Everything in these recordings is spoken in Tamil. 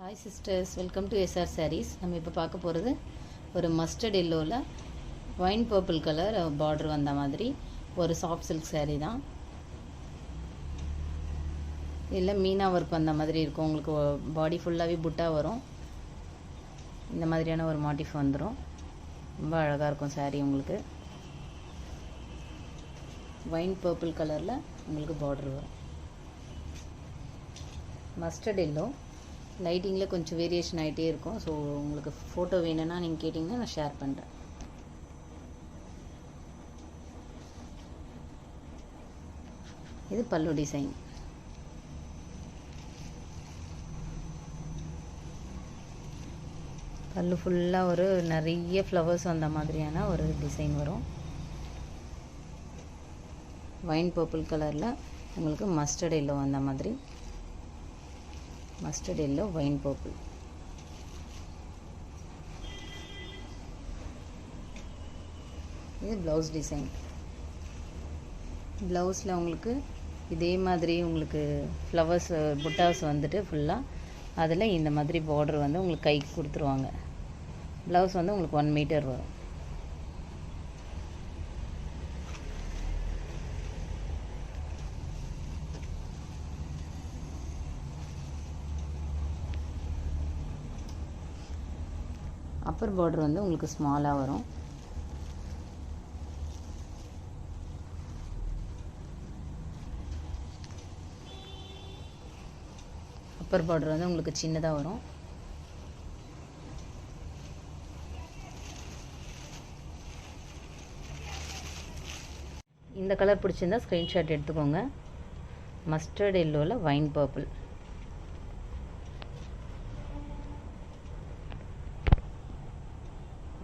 Hi sisters, welcome to SR sarees. நம்ம இப்போ பார்க்க போகிறது ஒரு மஸ்டர்ட் எல்லோவில் ஒயின் பர்பிள் கலர் பார்டர் வந்த மாதிரி ஒரு சாஃப்ட் சில்க் saree தான். இதில் மீனா ஒர்க் வந்த மாதிரி இருக்கும். உங்களுக்கு பாடி ஃபுல்லாகவே புட்டா வரும். இந்த மாதிரியான ஒரு மாட்டிஃப் வந்துடும். ரொம்ப அழகாக இருக்கும் saree. உங்களுக்கு ஒயின் பர்பிள் கலரில் உங்களுக்கு பார்டர் வரும். மஸ்டர்ட் எல்லோ லைட்டிங்கில் கொஞ்சம் வேரியேஷன் ஆகிட்டே இருக்கும். ஸோ உங்களுக்கு ஃபோட்டோ வேணும்னா நீங்கள் கேட்டிங்கன்னா நான் ஷேர் பண்ணுறேன். இது பல்லு டிசைன். பல்லு ஃபுல்லாக ஒரு நிறைய ஃப்ளவர்ஸ் வந்த மாதிரியான ஒரு டிசைன் வரும். ஒயின் பர்பிள் கலரில் உங்களுக்கு மஸ்டர்ட் எல்லோ வந்த மாதிரி. Mustard yellow wine purple. இது ப்ளவுஸ் டிசைன். ப்ளவுஸில் உங்களுக்கு இதே மாதிரி உங்களுக்கு ஃப்ளவர்ஸ் புட்டாஸ் வந்துட்டு ஃபுல்லாக அதில் இந்த மாதிரி பார்டர் வந்து உங்களுக்கு கைக்கு கொடுத்துருவாங்க. ப்ளவுஸ் வந்து உங்களுக்கு 1 மீட்டர் வரும். அப்பர் பார்டர் வந்து உங்களுக்கு ஸ்மாலாக வரும். அப்பர் பார்டர் வந்து உங்களுக்கு சின்னதாக வரும். இந்த கலர் பிடிச்சிருந்தா ஸ்க்ரீன்ஷாட் எடுத்துக்கோங்க. மஸ்டர்ட் எல்லோவில் ஒயின் பர்பிள்.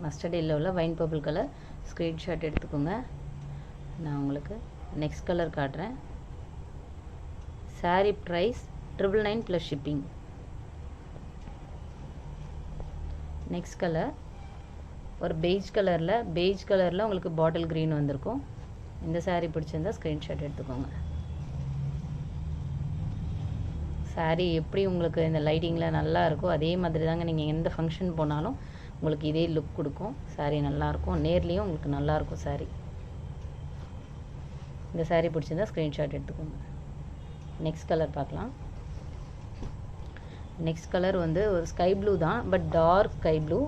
மஸ்டர்ட் எல்லோவில் ஒயின் பர்பிள் கலர் ஸ்க்ரீன்ஷாட் எடுத்துக்கோங்க. நான் உங்களுக்கு நெக்ஸ்ட் கலர் காட்டுறேன். Sari price 999 plus shipping. Next colour ஒரு பெய்ஜ் கலரில் உங்களுக்கு பாட்டில் க்ரீன் வந்திருக்கும். இந்த சாரீ பிடிச்சிருந்தா ஸ்க்ரீன்ஷாட் எடுத்துக்கோங்க. சாரீ எப்படி உங்களுக்கு இந்த லைட்டிங்கில் நல்லா இருக்கோ அதே மாதிரி தாங்க நீங்கள் எந்த ஃபங்க்ஷன் போனாலும் உங்களுக்கு இதே லுக் கொடுக்கும். சாரீ நல்லாயிருக்கும். நேர்லேயும் உங்களுக்கு நல்லாயிருக்கும் சாரீ. இந்த சாரீ பிடிச்சிருந்தா ஸ்க்ரீன்ஷாட் எடுத்துக்கோங்க. நெக்ஸ்ட் கலர் பார்க்கலாம். நெக்ஸ்ட் கலர் வந்து ஒரு ஸ்கை ப்ளூ தான், பட் டார்க் ஸ்கை ப்ளூ.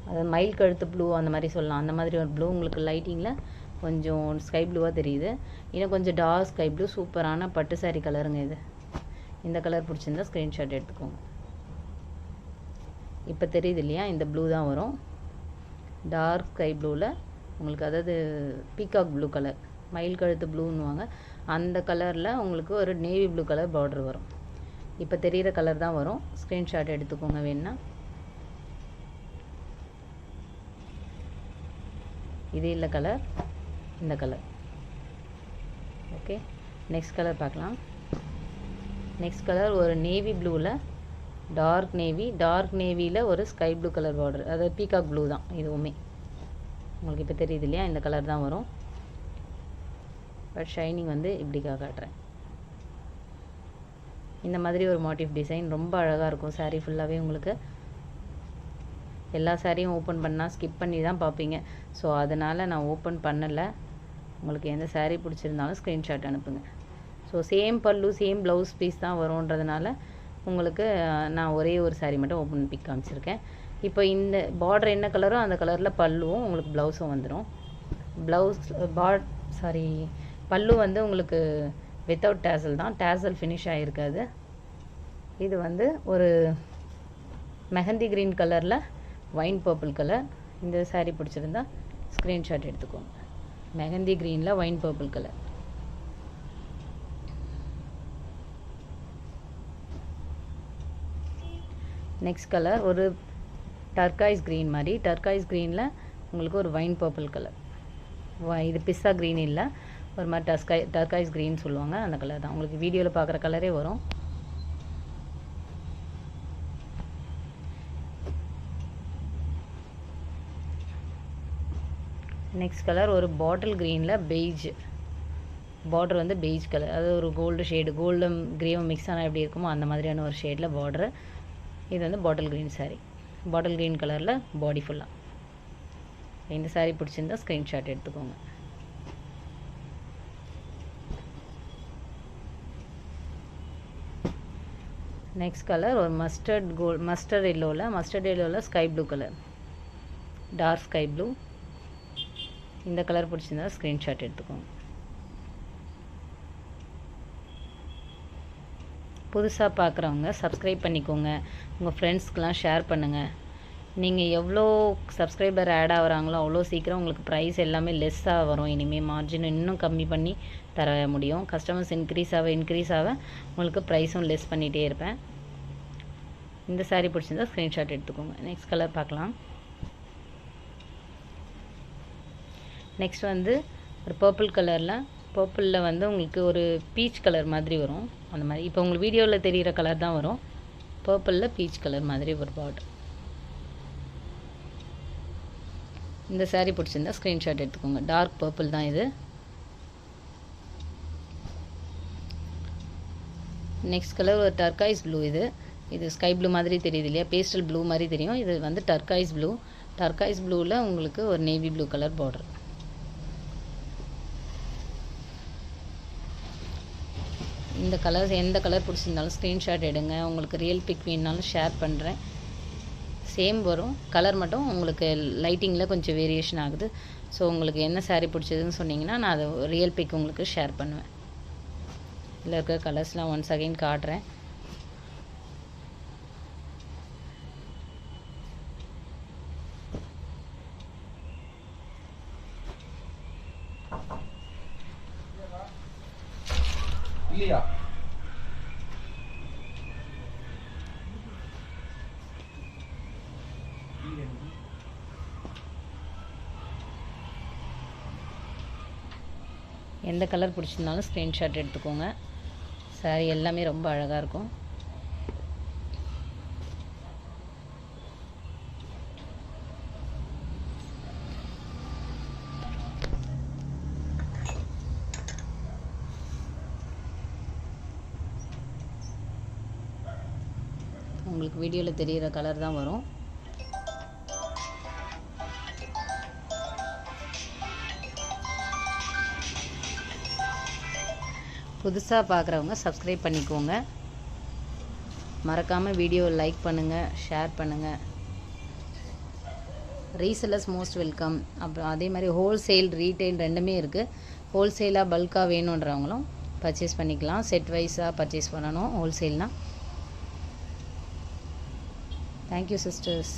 அது மயில் கழுத்து ப்ளூ அந்த மாதிரி சொல்லலாம். அந்த மாதிரி ஒரு ப்ளூ உங்களுக்கு லைட்டிங்கில் கொஞ்சம் ஸ்கை ப்ளூவாக தெரியுது. இன்னும் கொஞ்சம் டார்க் ஸ்கை ப்ளூ. சூப்பரான பட்டு சாரீ கலருங்க இது. இந்த கலர் பிடிச்சிருந்தா ஸ்க்ரீன்ஷாட் எடுத்துக்கோங்க. இப்போ தெரியுது இல்லையா, இந்த ப்ளூ தான் வரும். டார்க் ஸ்கை ப்ளூவில் உங்களுக்கு, அதாவது பீகாக் ப்ளூ கலர், மயில் கழுத்து ப்ளூன்னுவாங்க, அந்த கலரில் உங்களுக்கு ஒரு நேவி ப்ளூ கலர் பார்டர் வரும். இப்போ தெரிகிற கலர் தான் வரும். ஸ்க்ரீன்ஷாட் எடுத்துக்கோங்க வேணுன்னா. இது இல்லை கலர், இந்த கலர். ஓகே, நெக்ஸ்ட் கலர் பார்க்கலாம். நெக்ஸ்ட் கலர் ஒரு நேவி ப்ளூவில் டார்க் நேவியில் ஒரு ஸ்கை ப்ளூ கலர் பார்டர், அதாவது பீகாக் ப்ளூ தான் இதுவுமே. உங்களுக்கு இப்போ தெரியுது இல்லையா, இந்த கலர் தான் வரும். பட் ஷைனிங் வந்து இப்படிக்காக காட்டுறேன். இந்த மாதிரி ஒரு மாட்டிஃப் டிசைன் ரொம்ப அழகாக இருக்கும். சாரீ ஃபுல்லாகவே உங்களுக்கு எல்லா சாரியும் ஓப்பன் பண்ணால் ஸ்கிப் பண்ணி தான் பார்ப்பீங்க. ஸோ அதனால் நான் ஓப்பன் பண்ணலை. உங்களுக்கு எந்த சாரீ பிடிச்சிருந்தாலும் ஸ்க்ரீன்ஷாட் அனுப்புங்க. ஸோ சேம் பல்லு சேம் ப்ளவுஸ் பீஸ் தான் வரும்ன்றதுனால உங்களுக்கு நான் ஒரே ஒரு சாரீ மட்டும் ஓப்பன் பிக் காமிச்சிருக்கேன். இப்போ இந்த பார்டர் என்ன கலரோ அந்த கலரில் பல்லுவும் உங்களுக்கு ப்ளவுஸும் வந்துடும். பல்லு வந்து உங்களுக்கு வித்தவுட் டேசல் தான். டேசல் ஃபினிஷ் ஆகிருக்காது. இது வந்து ஒரு மெஹந்தி க்ரீன் கலரில் ஒயின் பர்பிள் கலர். இந்த சாரீ பிடிச்சிருந்தா ஸ்க்ரீன்ஷாட் எடுத்துக்கோங்க. மெஹந்தி க்ரீனில் wine purple colour. Next colour ஒரு டர்காய்ஸ் க்ரீன் மாதிரி. டர்காய்ஸ் க்ரீனில் உங்களுக்கு ஒரு ஒயின் பர்பிள் கலர். இது பிஸ்ஸா க்ரீன் இல்லை, ஒரு மாதிரி டர்காய்ஸ் க்ரீன் சொல்லுவாங்க, அந்த கலர் தான். உங்களுக்கு வீடியோவில் பார்க்குற கலரே வரும். நெக்ஸ்ட் கலர் ஒரு பாட்டில் க்ரீனில் பெய்ஜ். பார்டர் வந்து பெய்ஜ் கலர், அது ஒரு கோல்டு ஷேடு, கோல்டும் கிரேவும் மிக்ஸ் ஆனால் எப்படி இருக்குமோ அந்த மாதிரியான ஒரு ஷேடில் பார்டரு. இது வந்து bottle green saree. Bottle green கலரில் பாடி ஃபுல்லாக. இந்த saree பிடிச்சிருந்தா ஸ்க்ரீன்ஷாட் எடுத்துக்கோங்க. நெக்ஸ்ட் கலர் ஒரு மஸ்டர்ட் எல்லோவில் sky blue colour, dark sky blue. இந்த கலர் பிடிச்சிருந்தா ஸ்க்ரீன்ஷாட் எடுத்துக்கோங்க. புதுசாக பார்க்குறவங்க சப்ஸ்கிரைப் பண்ணிக்கோங்க, உங்கள் ஃப்ரெண்ட்ஸ்க்கெலாம் ஷேர் பண்ணுங்கள். நீங்கள் எவ்வளோ சப்ஸ்கிரைபர் ஆட் ஆகிறாங்களோ அவ்வளோ சீக்கிரம் உங்களுக்கு ப்ரைஸ் எல்லாமே லெஸ்ஸாக வரும். இனிமேல் மார்ஜின் இன்னும் கம்மி பண்ணி தர முடியும். கஸ்டமர்ஸ் இன்க்ரீஸ் ஆக உங்களுக்கு ப்ரைஸும் லெஸ் பண்ணிகிட்டே இருப்பேன். இந்த saree பிடிச்சிருந்தா ஸ்க்ரீன்ஷாட் எடுத்துக்கோங்க. நெக்ஸ்ட் கலர் பார்க்கலாம். நெக்ஸ்ட் வந்து ஒரு பர்பிளில் வந்து உங்களுக்கு ஒரு பீச் கலர் மாதிரி வரும். அந்த மாதிரி இப்போ உங்களுக்கு வீடியோவில் தெரிகிற கலர் தான் வரும். பர்பிளில் பீச் கலர் மாதிரி ஒரு பார்டர். இந்த saree பிடிச்சிருந்தா ஸ்க்ரீன்ஷாட் எடுத்துக்கோங்க. டார்க் பர்பிள் தான் இது. நெக்ஸ்ட் கலர் ஒரு டர்காய்ஸ் ப்ளூ. இது ஸ்கை ப்ளூ மாதிரி தெரியுது இல்லையா, பேஸ்டல் ப்ளூ மாதிரி தெரியும். இது வந்து டர்காய்ஸ் ப்ளூவில் உங்களுக்கு ஒரு நேவி ப்ளூ கலர் பார்டர். இந்த கலர்ஸ் எந்த கலர் பிடிச்சிருந்தாலும் ஸ்க்ரீன்ஷாட் எடுங்க. உங்களுக்கு ரியல் பிக் வேணுனாலும் ஷேர் பண்ணுறேன். சேம் வரும், கலர் மட்டும் உங்களுக்கு லைட்டிங்கில் கொஞ்சம் வேரியேஷன் ஆகுது. ஸோ உங்களுக்கு என்ன saree பிடிச்சதுன்னு சொன்னீங்கன்னா நான் அதை ரியல் பிக் உங்களுக்கு ஷேர் பண்ணுவேன். இதில் இருக்கிற கலர்ஸ்லாம் ஒன்ஸ் அகைன் காட்டுறேன். இல்லையா எந்த கலர் பிடிச்சிருந்தாலும் ஸ்க்ரீன்ஷாட் எடுத்துக்கோங்க. saree எல்லாமே ரொம்ப அழகாக இருக்கும். உங்களுக்கு வீடியோவில் தெரிகிற கலர் தான் வரும். புதுசாக பார்க்குறவங்க சப்ஸ்கிரைப் பண்ணிக்கோங்க. மறக்காமல் வீடியோவை லைக் பண்ணுங்கள், ஷேர் பண்ணுங்கள். Resellers most welcome. அப்புறம் அதே மாதிரி ஹோல்சேல் ரீட்டைல் ரெண்டுமே இருக்குது. ஹோல்சேலாக பல்காக வேணுன்றவங்களும் பர்ச்சேஸ் பண்ணிக்கலாம். செட் வைஸாக பர்ச்சேஸ் பண்ணணும் ஹோல்சேல்னால். Thank you sisters.